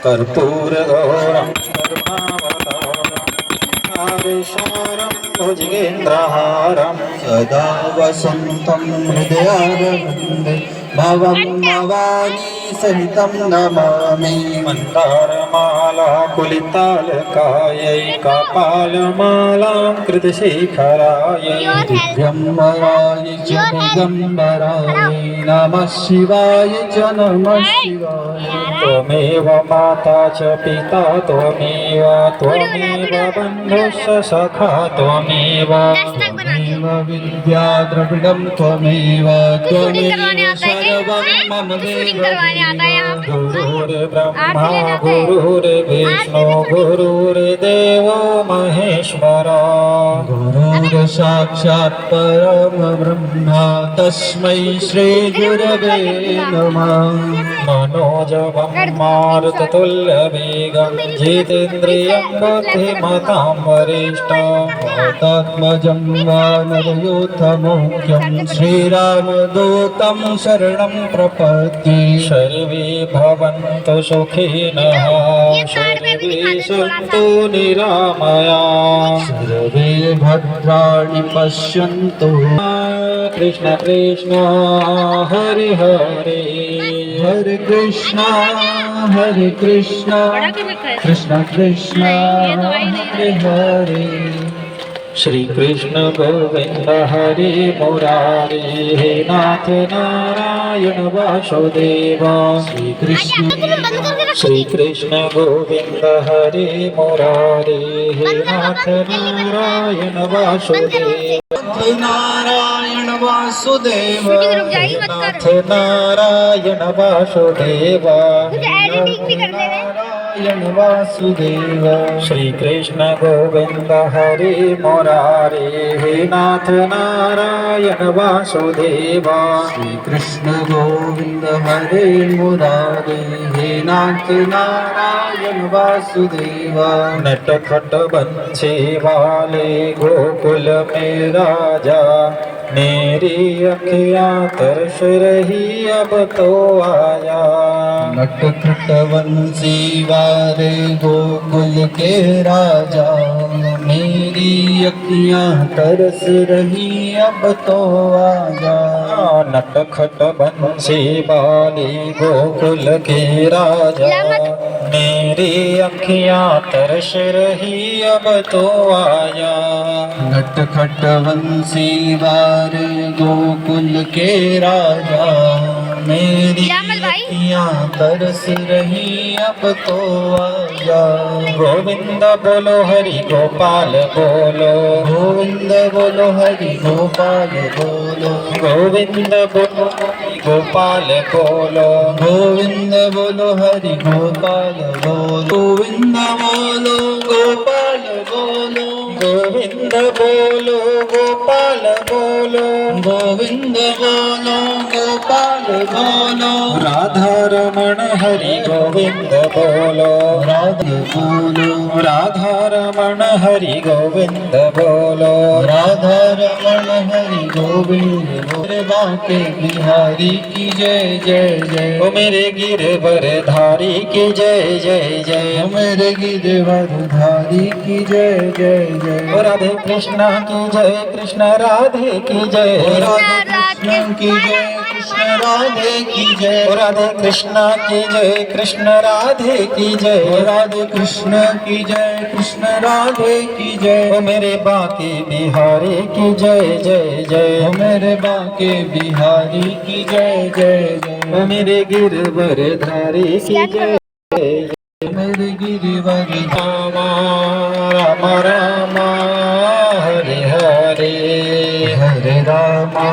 कर्पूरगौरं करुणावतारं भुजगेन्द्रहारं सदा वसन्तं हृदयारविन्दे भवं भवानी सहितं नमामि मन्दारमाला कुलितालकायै कपालमालां कृतशेखरायै दिव्यम्बराय च दिगम्बराय नमः शिवाय च नमः शिवाय त्वमेव माता च पिता त्वमेव बन्धुश्च सखा त्वमेव विद्या द्रविडं त्वमेव सर्वं मम देव गुरुर्ब्रह्मा गुरुर्विष्णु गुरुर्देवो महेश्वरा गुरुर्साक्षात् परमब्रह्मा तस्मै श्रीगुरवे नमः मनोजवं मारुततुल्यवेगं जितेन्द्रियं बुद्धिमतां वरिष्ठं वातात्मजं वानरयूथमुख्यं श्रीरामदूतं शरणं प्रपद्ये सर्वे भवन्तु सुखिनः सर्वे सन्तु निरामयाः सर्वे भद्राणि पश्यन्तु कृष्ण कृष्ण हरे हरे हरे कृष्ण कृष्ण कृष्ण हरे हरे श्री कृष्ण गोविंद हरे मुरारे हे नाथ नारायण वासुदेव श्री कृष्ण गोविंद हरे मुरारे हे नाथ नारायण वासुदेव नारायण वासुदेव नाथ नारायण वासुदेव नारायण वासुदेव श्री कृष्ण गोविंद हरे मुरारे हे नाथ नारायण वासुदेव श्री कृष्ण गोविंद हरे मुरारे हे नाथ नारायण वासुदेव नटखट बंसी वाले गोकुल में राजा मेरी अखियाँ तरस रही अब तो आया नटखट बंसी वाले गोकुल के राजा मेरी अखियाँ तरस रही अब तो आजा नटखट बंसी वाले गोकुल के राजा मेरी अखियाँ तरस रही अब तो आया नटखट बंसी वाले गोकुल के राजा मेरी अखियाँ तरस रही अब तो आया गोविंद बोलो हरि गोपाल बोलो गोविंद बोलो हरि गोपाल बोलो गोविंद बोलो हरि गोपाल बोलो गोविंद बोलो हरि गोपाल बोलो गोविंद बोलो गोपाल बोलो गोविंद बोलो गोपाल बोलो गोविंद बोलो गोपाल बोलो राधा रमण हरि गोविंद बोलो राधा बोलो राधा रमण हरि गोविंद बोलो राधा रमण हरि गोविंद मेरे बांके बिहारी की जय जय जय ओ मेरे गिरवर धारी की जय जय जय ओ मेरे गिरवर धारी की जय जय जय ओ राधे कृष्ण की जय कृष्ण राधे की जय राधे कृष्ण की जय कृष्ण राधे की जय राधे कृष्ण की जय कृष्ण राधे की जय राधे कृष्ण की जय कृष्ण राधे की जय ओ मेरे बांके बिहारी की जय जय जय ओ मेरे बांके बिहारी की जय जय जय ओ मेरे गिरवर धारी की जय मेरे गिरवर रामा राम राम हरे हरे हरे रामा